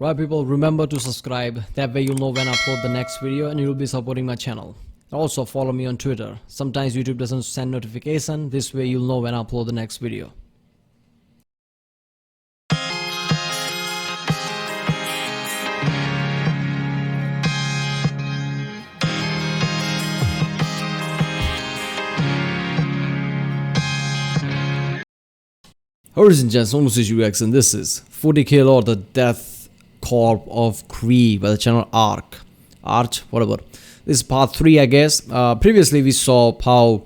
Right people, remember to subscribe, that way you'll know when I upload the next video and you'll be supporting my channel. Also follow me on Twitter. Sometimes YouTube doesn't send notification, this way you'll know when I upload the next video. Ladies and gents, almost as UX, and this is 40k Lord, the Death Korps of Krieg by the channel Arch, whatever. This is part 3, I guess. Previously we saw how,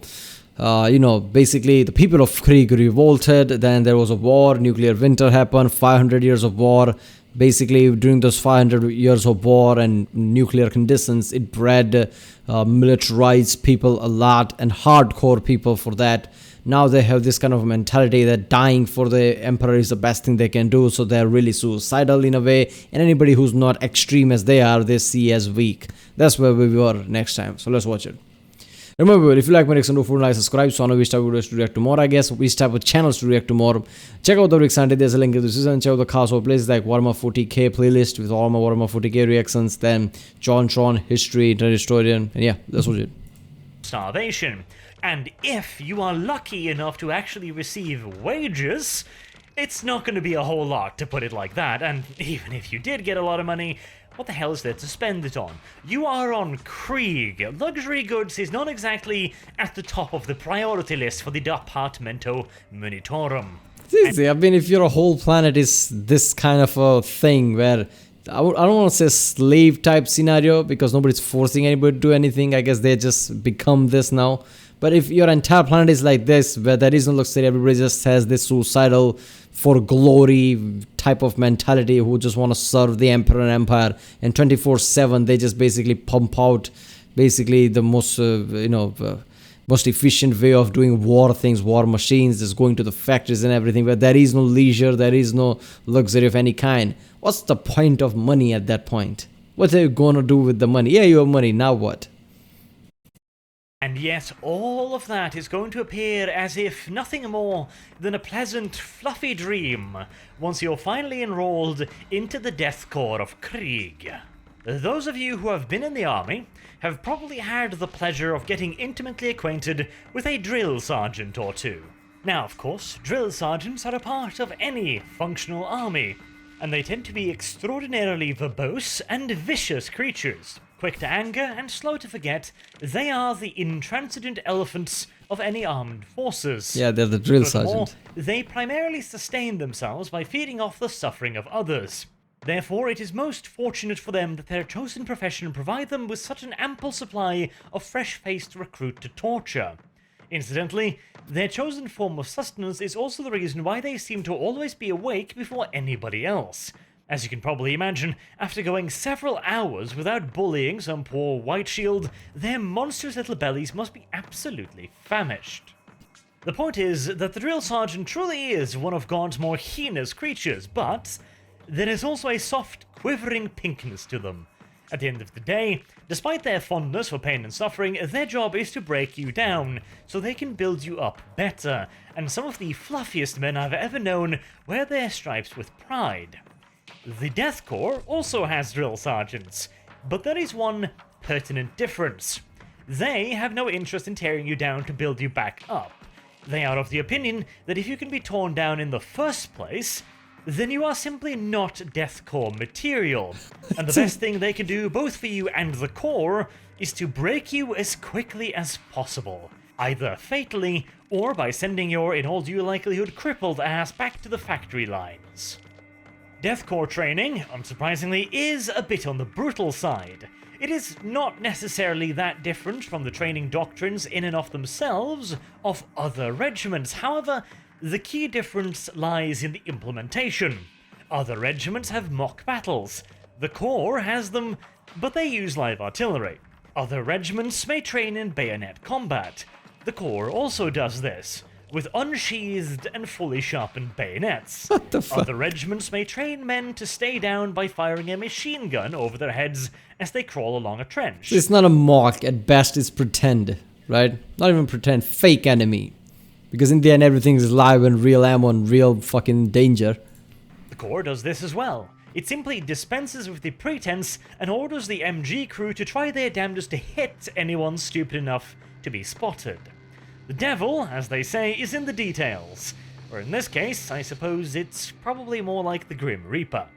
basically the people of Krieg revolted, then there was a war, nuclear winter happened, 500 years of war. Basically during those 500 years of war and nuclear conditions, it bred militarized people a lot and hardcore people for that. Now they have this kind of mentality that dying for the emperor is the best thing they can do, so they're really suicidal in a way, and anybody who's not extreme as they are, they see as weak. That's where we were next time, so let's watch it. Remember, if you like my reaction, do like, subscribe, so I know which type of videos to react to more, I guess, which type of channels to react to more. Check out the reaction, there's a link in the description. Check out the cast of places like Warhammer 40k playlist with all my Warhammer 40k reactions, then John History, Internet Historian, and yeah, that's what it is. Starvation. And if you are lucky enough to actually receive wages, it's not going to be a whole lot, to put it like that. And even if you did get a lot of money, what the hell is there to spend it on? You are on Krieg. Luxury goods is not exactly at the top of the priority list for the Departamento Monitorum. I mean, if your whole planet is this kind of a thing where I don't want to say slave type scenario because nobody's forcing anybody to do anything. I guess they just become this now. But if your entire planet is like this, where there is no luxury, everybody just has this suicidal for glory type of mentality who just want to serve the emperor and empire, and 24/7 they just basically pump out basically the most most efficient way of doing war things, war machines, just going to the factories and everything, where there is no leisure, there is no luxury of any kind. What's the point of money at that point? What are you gonna do with the money? Yeah, you have money, now what? And yet all of that is going to appear as if nothing more than a pleasant, fluffy dream once you're finally enrolled into the Death Korps of Krieg. Those of you who have been in the army have probably had the pleasure of getting intimately acquainted with a drill sergeant or two. Now, of course, drill sergeants are a part of any functional army, and they tend to be extraordinarily verbose and vicious creatures. Quick to anger and slow to forget, they are the intransigent elephants of any armed forces. Yeah, they're the drill Furthermore, sergeant. they primarily sustain themselves by feeding off the suffering of others. Therefore, it is most fortunate for them that their chosen profession provide them with such an ample supply of fresh-faced recruit to torture. Incidentally, their chosen form of sustenance is also the reason why they seem to always be awake before anybody else. As you can probably imagine, after going several hours without bullying some poor white shield, their monstrous little bellies must be absolutely famished. The point is that the drill sergeant truly is one of God's more heinous creatures, but there is also a soft, quivering pinkness to them. At the end of the day, despite their fondness for pain and suffering, their job is to break you down, so they can build you up better, and some of the fluffiest men I've ever known wear their stripes with pride. The Death Korps also has drill sergeants, but there is one pertinent difference. They have no interest in tearing you down to build you back up. They are of the opinion that if you can be torn down in the first place, then you are simply not Death Korps material, and the best thing they can do both for you and the Corps is to break you as quickly as possible, either fatally or by sending your, in all due likelihood, crippled ass back to the factory lines. Death Korps training, unsurprisingly, is a bit on the brutal side. It is not necessarily that different from the training doctrines in and of themselves of other regiments. However, the key difference lies in the implementation. Other regiments have mock battles. The Corps has them, but they use live artillery. Other regiments may train in bayonet combat. The Corps also does this, with unsheathed and fully sharpened bayonets. What the fuck? Other regiments may train men to stay down by firing a machine gun over their heads as they crawl along a trench. It's not a mock, at best it's pretend, right? Not even pretend, fake enemy. Because in the end everything is live and real ammo and real fucking danger. The Corps does this as well. It simply dispenses with the pretense and orders the MG crew to try their damnedest to hit anyone stupid enough to be spotted. The devil, as they say, is in the details, or in this case, I suppose it's probably more like the Grim Reaper.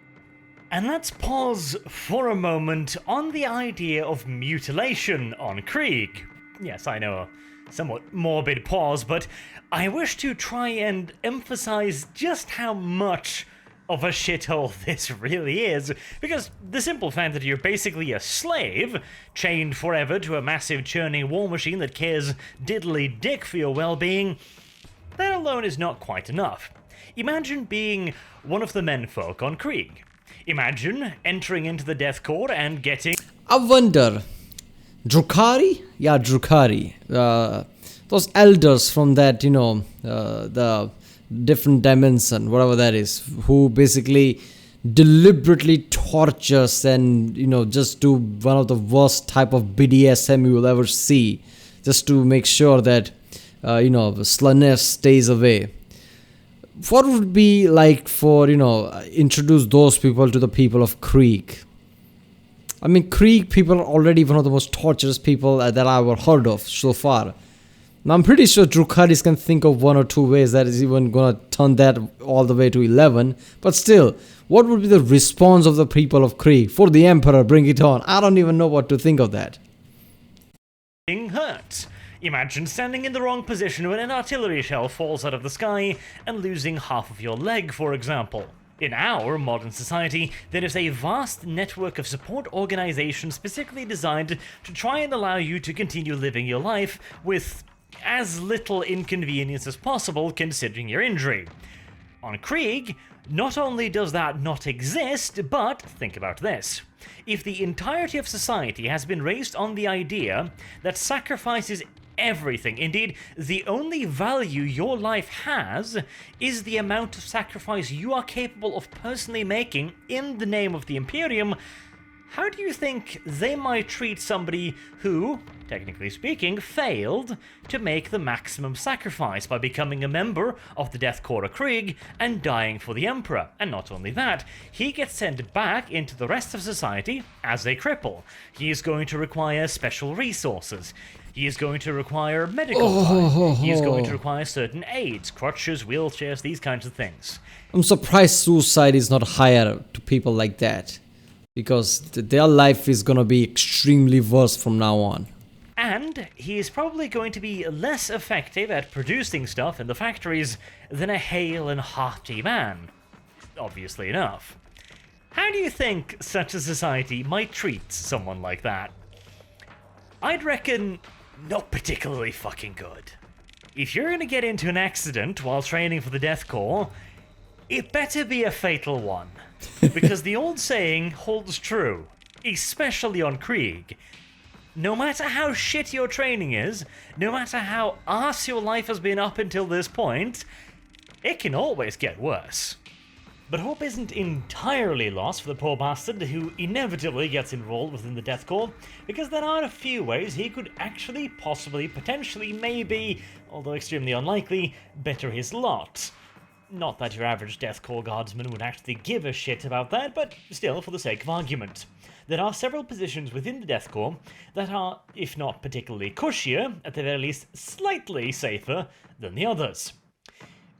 And let's pause for a moment on the idea of mutilation on Krieg. Yes, I know, a somewhat morbid pause, but I wish to try and emphasize just how much of a shithole this really is, because the simple fact that you're basically a slave, chained forever to a massive churning war machine that cares diddly dick for your well-being, that alone is not quite enough. Imagine being one of the menfolk on Krieg. Imagine entering into the Death Korps and getting... I wonder, Drukari? Yeah, Drukari. Those elders from that, the different dimension, whatever that is, who basically deliberately tortures and, just do one of the worst type of BDSM you will ever see, just to make sure that, slutness stays away. What would it be like for, introduce those people to the people of Krieg? I mean, Krieg people are already one of the most torturous people that I've ever heard of so far. Now, I'm pretty sure Drukaris can think of one or two ways that is even going to turn that all the way to 11. But still, what would be the response of the people of Krieg? For the Emperor, bring it on. I don't even know what to think of that. Hurt. Imagine standing in the wrong position when an artillery shell falls out of the sky and losing half of your leg, for example. In our modern society, there is a vast network of support organizations specifically designed to try and allow you to continue living your life with as little inconvenience as possible considering your injury. On Krieg, not only does that not exist, but think about this. If the entirety of society has been raised on the idea that sacrifice is everything, indeed, the only value your life has is the amount of sacrifice you are capable of personally making in the name of the Imperium, how do you think they might treat somebody who, technically speaking, failed to make the maximum sacrifice by becoming a member of the Death Korps of Krieg and dying for the Emperor? And not only that, he gets sent back into the rest of society as a cripple. He is going to require special resources. He is going to require medical time. He is going to require certain aids, crutches, wheelchairs, these kinds of things. I'm surprised suicide is not higher to people like that, because their life is going to be extremely worse from now on. And he is probably going to be less effective at producing stuff in the factories than a hale and hearty man, obviously enough. How do you think such a society might treat someone like that? I'd reckon not particularly fucking good. If you're gonna get into an accident while training for the Death Korps, it better be a fatal one. Because the old saying holds true, especially on Krieg. No matter how shit your training is, no matter how arse your life has been up until this point, it can always get worse. But hope isn't entirely lost for the poor bastard who inevitably gets enrolled within the Death Korps, because there are a few ways he could actually, possibly, potentially, maybe, although extremely unlikely, better his lot. Not that your average Death Korps guardsman would actually give a shit about that, but still, for the sake of argument. There are several positions within the Death Korps that are, if not particularly cushier, at the very least slightly safer than the others.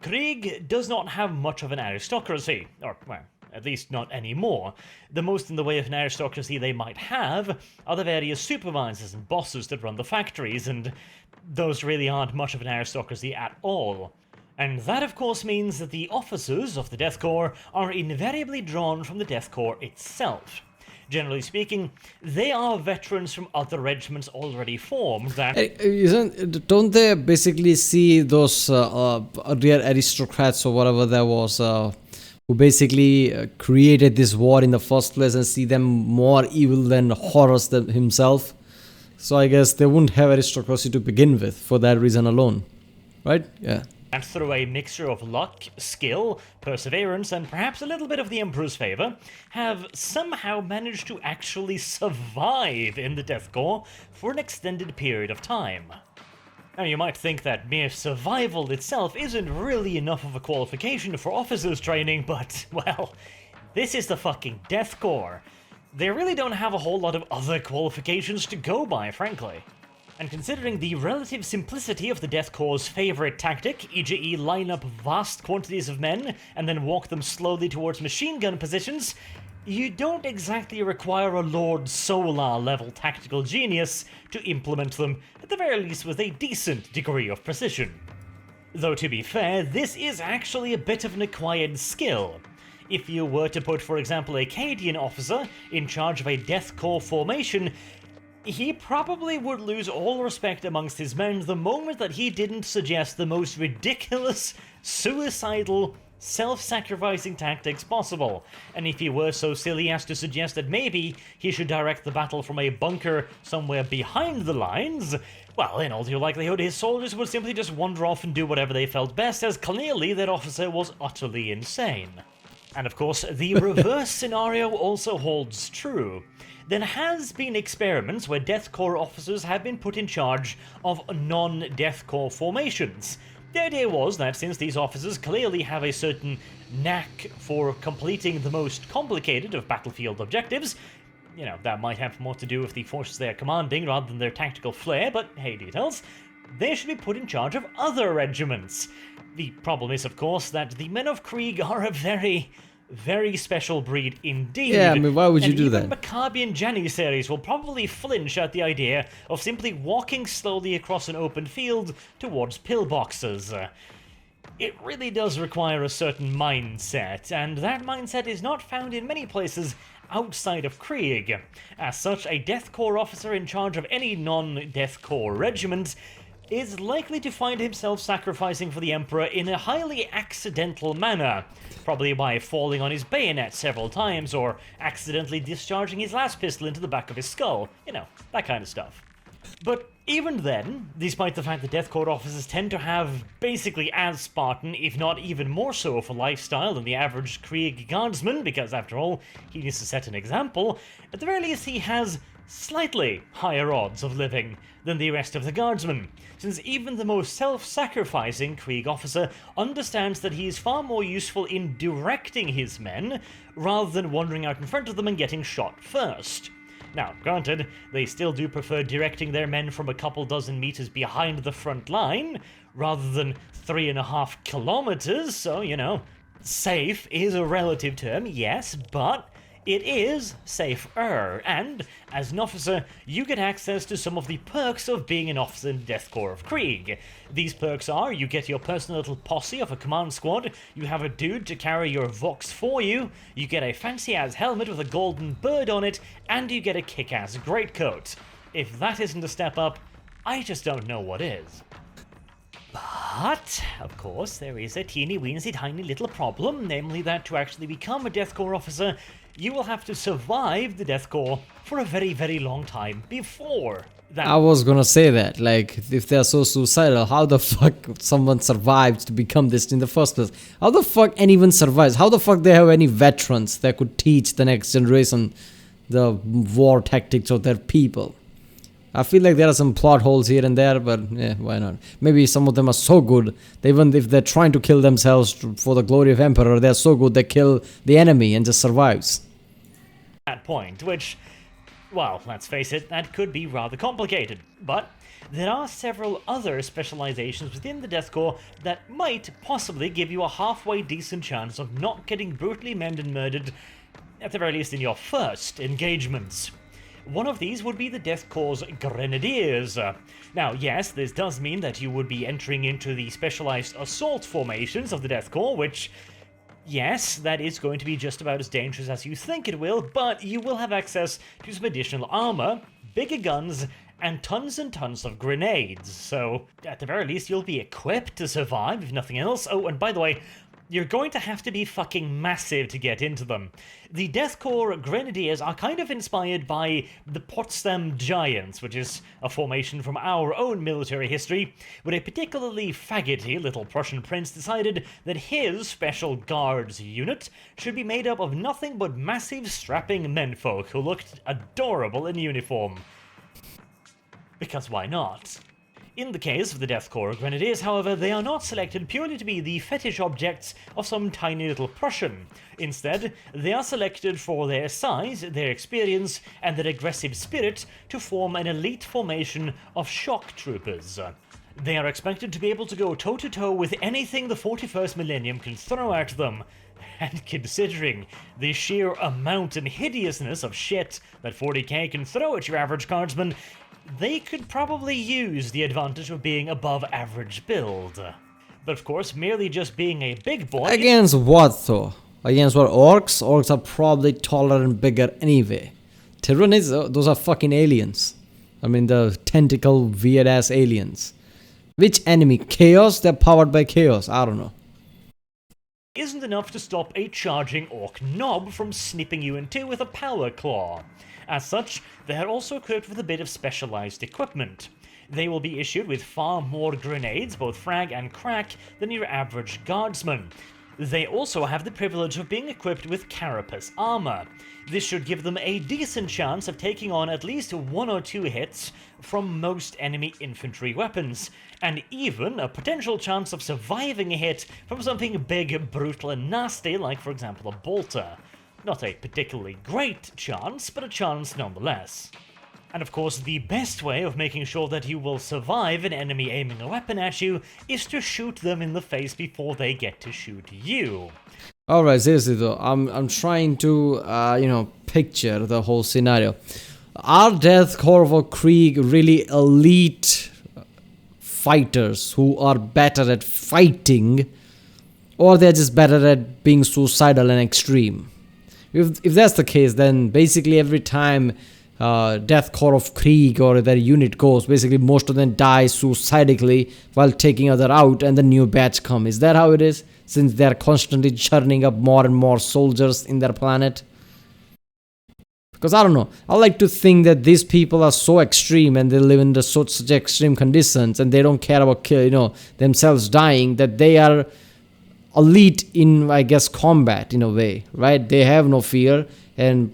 Krieg does not have much of an aristocracy, or, well, at least not anymore. The most in the way of an aristocracy they might have are the various supervisors and bosses that run the factories, and those really aren't much of an aristocracy at all. And that, of course, means that the officers of the Death Korps are invariably drawn from the Death Korps itself. Generally speaking, they are veterans from other regiments already formed that... Don't they basically see those real aristocrats or whatever there was, who basically created this war in the first place, and see them more evil than Horus himself? So I guess they wouldn't have aristocracy to begin with for that reason alone, right? Yeah. And through a mixture of luck, skill, perseverance, and perhaps a little bit of the Emperor's favor, have somehow managed to actually survive in the Death Korps for an extended period of time. Now, you might think that mere survival itself isn't really enough of a qualification for officers training, but, well, This is the fucking Death Korps. They really don't have a whole lot of other qualifications to go by, frankly. And considering the relative simplicity of the Death Korps' favourite tactic, e.g. line up vast quantities of men and then walk them slowly towards machine gun positions, you don't exactly require a Lord Solar-level tactical genius to implement them, at the very least with a decent degree of precision. Though to be fair, this is actually a bit of an acquired skill. If you were to put, for example, a Cadian officer in charge of a Death Korps formation, he probably would lose all respect amongst his men the moment that he didn't suggest the most ridiculous, suicidal, self-sacrificing tactics possible. And if he were so silly as to suggest that maybe he should direct the battle from a bunker somewhere behind the lines, well, in all due likelihood, his soldiers would simply just wander off and do whatever they felt best, as clearly that officer was utterly insane. And of course, the reverse scenario also holds true. There has been experiments where Death Korps officers have been put in charge of non-Death Korps formations. The idea was that since these officers clearly have a certain knack for completing the most complicated of battlefield objectives, you know, that might have more to do with the forces they are commanding rather than their tactical flair, but hey, details, they should be put in charge of other regiments. The problem is, of course, that the men of Krieg are a very special breed indeed. Yeah, I mean, why would you do that? And even Maccabi Janissaries will probably flinch at the idea of simply walking slowly across an open field towards pillboxes. It really does require a certain mindset, and that mindset is not found in many places outside of Krieg. As such, a Death Korps officer in charge of any non-Death Korps regiment is likely to find himself sacrificing for the Emperor in a highly accidental manner, probably by falling on his bayonet several times or accidentally discharging his last pistol into the back of his skull. You know, that kind of stuff. But even then, despite the fact that Death Korps officers tend to have basically as Spartan, if not even more so of a lifestyle than the average Krieg guardsman, because after all, he needs to set an example, at the very least he has slightly higher odds of living than the rest of the guardsmen, since even the most self-sacrificing Krieg officer understands that he is far more useful in directing his men rather than wandering out in front of them and getting shot first. Now, granted, they still do prefer directing their men from a couple dozen meters behind the front line, rather than 3.5 kilometers, so, you know, safe is a relative term, yes, but it is safer, and as an officer, you get access to some of the perks of being an officer in Death Korps of Krieg. These perks are, you get your personal little posse of a command squad, you have a dude to carry your Vox for you, you get a fancy-ass helmet with a golden bird on it, and you get a kick-ass greatcoat. If that isn't a step up, I just don't know what is. But, of course, there is a teeny-weensy tiny little problem, namely that to actually become a Death Korps officer, you will have to survive the Death Korps for a very long time before that. I was gonna say that, like, if they're so suicidal, how the fuck someone survives to become this in the first place? How the fuck anyone survives? How the fuck they have any veterans that could teach the next generation the war tactics of their people? I feel like there are some plot holes here and there, but yeah, why not? Maybe some of them are so good, that even if they're trying to kill themselves for the glory of Emperor, they're so good they kill the enemy and just survives. That point, which, well, let's face it, that could be rather complicated. But there are several other specializations within the Death Korps that might possibly give you a halfway decent chance of not getting brutally maimed and murdered, at the very least in your first engagements. One of these would be the Death Korps' Grenadiers. Now, yes, this does mean that you would be entering into the specialized assault formations of the Death Korps, which, yes, that is going to be just about as dangerous as you think it will, but you will have access to some additional armor, bigger guns, and tons of grenades. So, at the very least, you'll be equipped to survive, if nothing else. Oh, and by the way, you're going to have to be fucking massive to get into them. The Death Korps Grenadiers are kind of inspired by the Potsdam Giants, which is a formation from our own military history, where a particularly faggoty little Prussian prince decided that his special guards unit should be made up of nothing but massive strapping menfolk who looked adorable in uniform. Because why not? In the case of the Death Korps Grenadiers, however, they are not selected purely to be the fetish objects of some tiny little Prussian. Instead, they are selected for their size, their experience, and their aggressive spirit to form an elite formation of shock troopers. They are expected to be able to go toe-to-toe with anything the 41st millennium can throw at them. And considering the sheer amount and hideousness of shit that 40k can throw at your average guardsman, they could probably use the advantage of being above average build. But of course, merely just being a big boy... Against what though? Against what? Orcs? Orcs are probably taller and bigger anyway. Tyranids, those are fucking aliens. I mean, the tentacle weird ass aliens. Which enemy? Chaos? They're powered by chaos. I don't know. Isn't enough to stop a charging orc knob from snipping you in two with a power claw. As such, they are also equipped with a bit of specialized equipment. They will be issued with far more grenades, both frag and crack, than your average guardsman. They also have the privilege of being equipped with carapace armor. This should give them a decent chance of taking on at least 1 or 2 hits from most enemy infantry weapons, and even a potential chance of surviving a hit from something big, brutal, and nasty, like for example a bolter. Not a particularly great chance, but a chance nonetheless. And of course, the best way of making sure that you will survive an enemy aiming a weapon at you is to shoot them in the face before they get to shoot you. Alright, seriously though, I'm trying to, picture the whole scenario. Are Death Korps of Krieg really elite fighters who are better at fighting, or they're just better at being suicidal and extreme? If that's the case, then basically every time Death Korps of Krieg or their unit goes, basically most of them die suicidically while taking other out, and the new batch come. Is that how it is? Since they're constantly churning up more and more soldiers in their planet? Because I don't know, I like to think that these people are so extreme and they live in such extreme conditions and they don't care about themselves dying, that they are elite in, I guess, combat in a way, right? They have no fear, and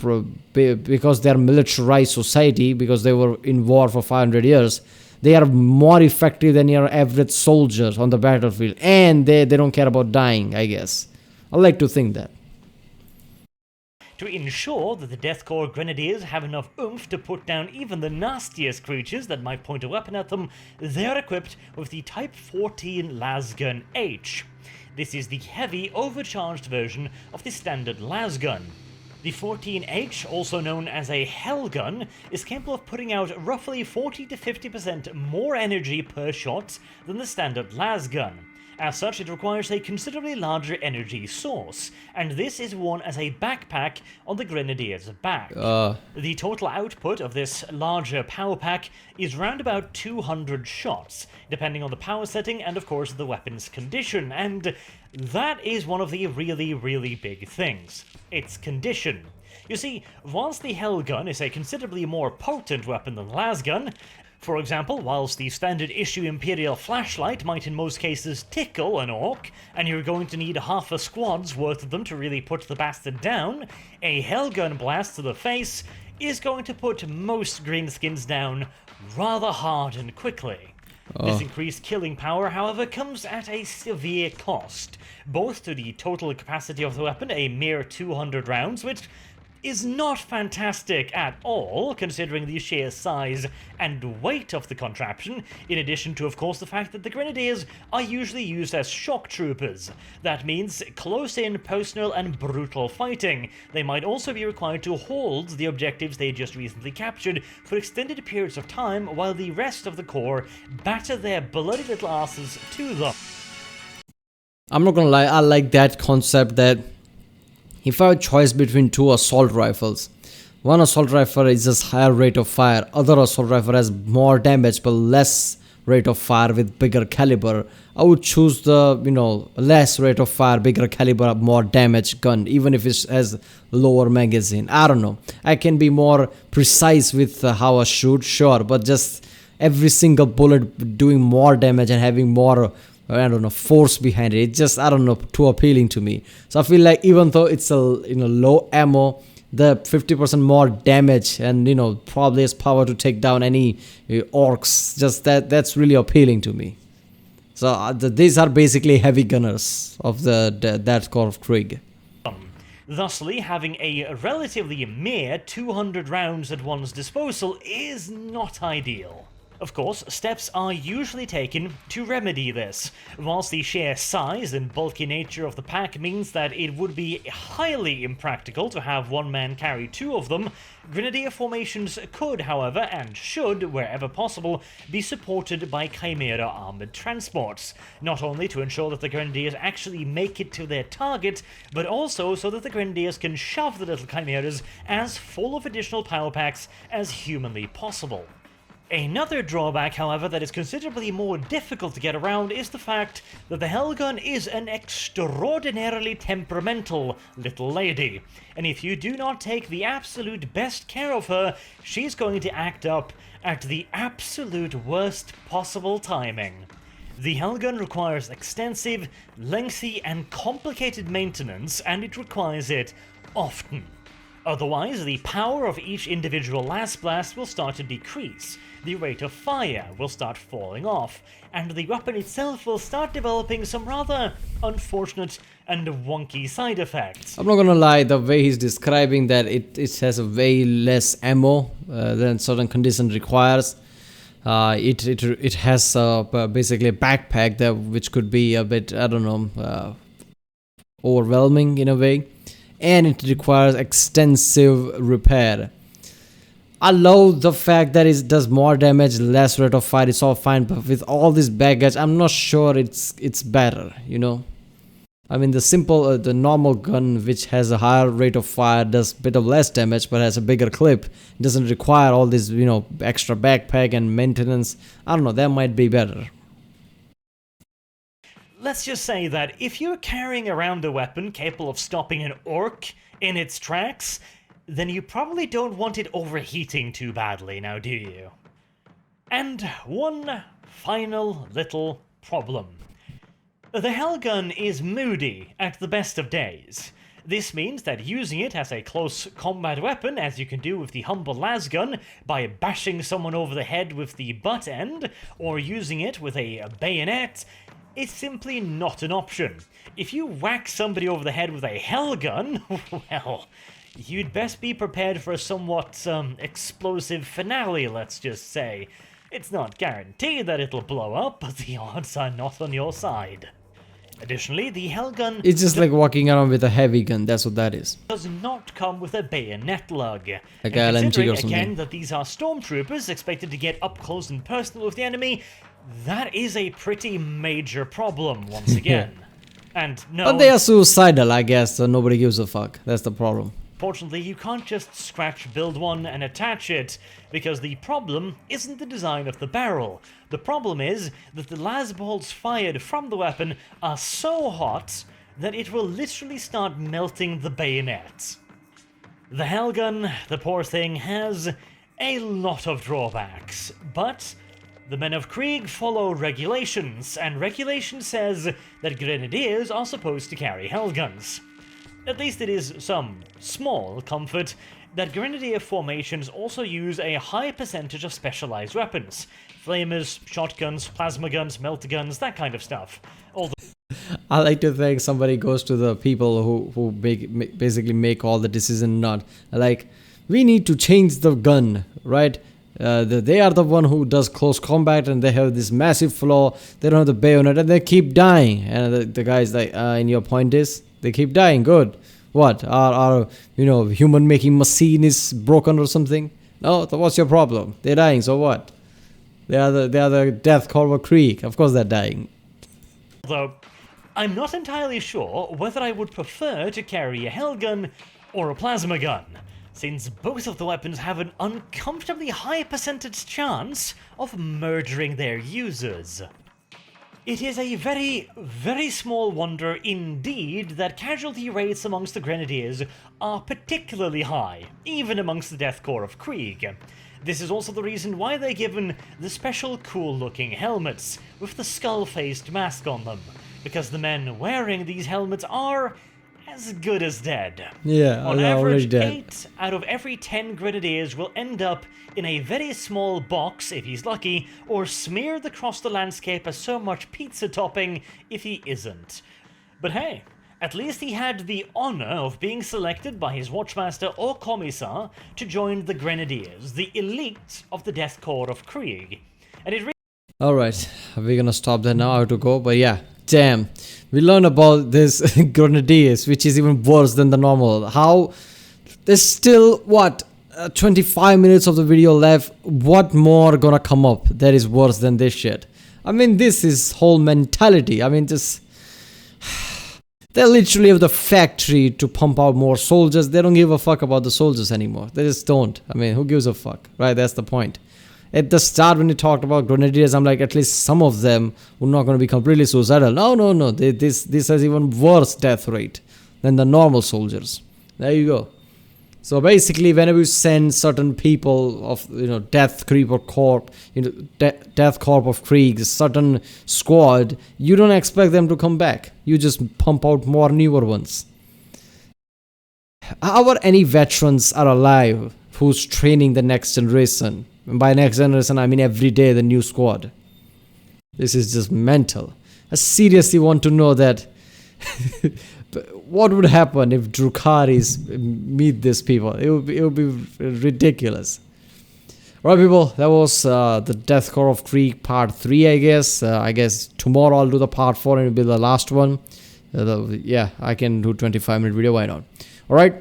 because they're militarized society, because they were in war for 500 years, they are more effective than your average soldiers on the battlefield, and they don't care about dying, I guess. I like to think that. To ensure that the Death Korps Grenadiers have enough oomph to put down even the nastiest creatures that might point a weapon at them, they are equipped with the Type 14 Lasgun H. This is the heavy, overcharged version of the standard lasgun. The 14H, also known as a Hellgun, is capable of putting out roughly 40 to 50% more energy per shot than the standard lasgun. As such, it requires a considerably larger energy source, and this is worn as a backpack on the Grenadier's back. The total output of this larger power pack is round about 200 shots, depending on the power setting and of course the weapon's condition, and that is one of the really big things. Its condition. You see, whilst the Hellgun is a considerably more potent weapon than the lasgun, for example, whilst the standard issue Imperial flashlight might in most cases tickle an orc, and you're going to need half a squad's worth of them to really put the bastard down, a Hellgun blast to the face is going to put most greenskins down rather hard and quickly. This increased killing power, however, comes at a severe cost, both to the total capacity of the weapon, a mere 200 rounds, which is not fantastic at all, considering the sheer size and weight of the contraption, in addition to, of course, the fact that the Grenadiers are usually used as shock troopers. That means close-in, personal, and brutal fighting. They might also be required to hold the objectives they just recently captured for extended periods of time, while the rest of the Corps batter their bloody little asses to them. I'm not gonna lie, I like that concept that if I have a choice between 2 assault rifles, one assault rifle is just higher rate of fire, other assault rifle has more damage but less rate of fire with bigger caliber, I would choose the, less rate of fire, bigger caliber, more damage gun, even if it has lower magazine. I don't know. I can be more precise with how I shoot, sure, but just every single bullet doing more damage and having more force behind it. It's just, too appealing to me. So I feel like even though it's a low ammo, the 50% more damage and, probably has power to take down any orcs. Just that's really appealing to me. So these are basically heavy gunners of the Death Korps of Krieg. Thusly, having a relatively mere 200 rounds at one's disposal is not ideal. Of course, steps are usually taken to remedy this. Whilst the sheer size and bulky nature of the pack means that it would be highly impractical to have one man carry two of them, Grenadier formations could, however, and should, wherever possible, be supported by Chimera armoured transports, not only to ensure that the Grenadiers actually make it to their target, but also so that the Grenadiers can shove the little Chimeras as full of additional power packs as humanly possible. Another drawback, however, that is considerably more difficult to get around is the fact that the Hellgun is an extraordinarily temperamental little lady, and if you do not take the absolute best care of her, she's going to act up at the absolute worst possible timing. The Hellgun requires extensive, lengthy, and complicated maintenance, and it requires it often. Otherwise, the power of each individual last blast will start to decrease, the rate of fire will start falling off, and the weapon itself will start developing some rather unfortunate and wonky side effects. I'm not gonna lie, the way he's describing that it has a way less ammo than certain condition requires. It has basically a backpack that which could be a bit, I don't know, overwhelming in a way. And it requires extensive repair. I love the fact that it does more damage, less rate of fire, it's all fine, but with all this baggage, I'm not sure it's better, I mean, the normal gun, which has a higher rate of fire, does a bit of less damage, but has a bigger clip. It doesn't require all this, extra backpack and maintenance. I don't know, that might be better. Let's just say that if you're carrying around a weapon capable of stopping an orc in its tracks, then you probably don't want it overheating too badly, now do you? And one final little problem. The Hellgun is moody at the best of days. This means that using it as a close combat weapon, as you can do with the humble lasgun by bashing someone over the head with the butt end, or using it with a bayonet, is simply not an option. If you whack somebody over the head with a Hellgun, well, you'd best be prepared for a somewhat explosive finale, let's just say. It's not guaranteed that it'll blow up, but the odds are not on your side. Additionally, the Hellgun... It's just like walking around with a heavy gun, that's what that is. ...does not come with a bayonet lug. Like and considering, or again, that these are stormtroopers expected to get up close and personal with the enemy, that is a pretty major problem, once again. And no... But they are suicidal, I guess, so nobody gives a fuck. That's the problem. Fortunately, you can't just scratch build one and attach it, because the problem isn't the design of the barrel. The problem is that the las bolts fired from the weapon are so hot that it will literally start melting the bayonet. The Hellgun, the poor thing, has a lot of drawbacks, but the men of Krieg follow regulations, and regulation says that Grenadiers are supposed to carry Hellguns. At least it is some small comfort that Grenadier formations also use a high percentage of specialized weapons. Flamers, shotguns, plasma guns, melter guns, that kind of stuff. Although I like to think somebody goes to the people who basically make all the decision, not like, we need to change the gun, right? They are the one who does close combat and they have this massive flaw, they don't have the bayonet and they keep dying. And the guy's like, and your point is? They keep dying, good. What? Our human making machine is broken or something? No, so what's your problem? They're dying, so what? They are the Death Korps of Krieg. Of course they're dying. Although, I'm not entirely sure whether I would prefer to carry a Hellgun or a plasma gun, since both of the weapons have an uncomfortably high percentage chance of murdering their users. It is a very, very small wonder indeed that casualty rates amongst the Grenadiers are particularly high, even amongst the Death Korps of Krieg. This is also the reason why they're given the special cool-looking helmets with the skull-faced mask on them, because the men wearing these helmets are, as good as dead. Yeah, On they're already average, dead. 8 out of every 10 Grenadiers will end up in a very small box if he's lucky, or smeared across the landscape as so much pizza topping if he isn't. But hey, at least he had the honor of being selected by his Watchmaster or Commissar to join the Grenadiers, the elite of the Death Korps of Krieg. And it Alright, we're gonna stop there now. I have to go. But yeah, damn. We learned about this Grenadiers, which is even worse than the normal. How there's still, what, 25 minutes of the video left. What more gonna come up that is worse than this shit? I mean, this is whole mentality. I mean, just... They literally have the factory to pump out more soldiers. They don't give a fuck about the soldiers anymore. They just don't. I mean, who gives a fuck? Right, that's the point. At the start when you talked about Grenadiers, I'm like, at least some of them were not going to be completely suicidal. No. This has even worse death rate than the normal soldiers. There you go. So basically, whenever you send certain people of, Death Creeper Corp, Death Korps of Krieg, certain squad, you don't expect them to come back. You just pump out more newer ones. How any veterans are alive who's training the next generation? And by next generation, I mean every day the new squad. This is just mental. I seriously want to know that what would happen if Drukaris meet these people. It would be ridiculous. Alright people, that was the Death Korps of Krieg part 3, I guess. I guess tomorrow I'll do the part 4 and it'll be the last one. Yeah, I can do 25-minute video, why not? Alright,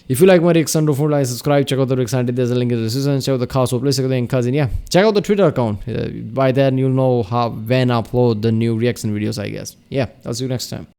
if you like my reaction, don't forget to like, subscribe, check out the reaction, there's a link in the description, check out the cast, so please check out the cousin, yeah. Check out the Twitter account, by then you'll know when I upload the new reaction videos, I guess. Yeah, I'll see you next time.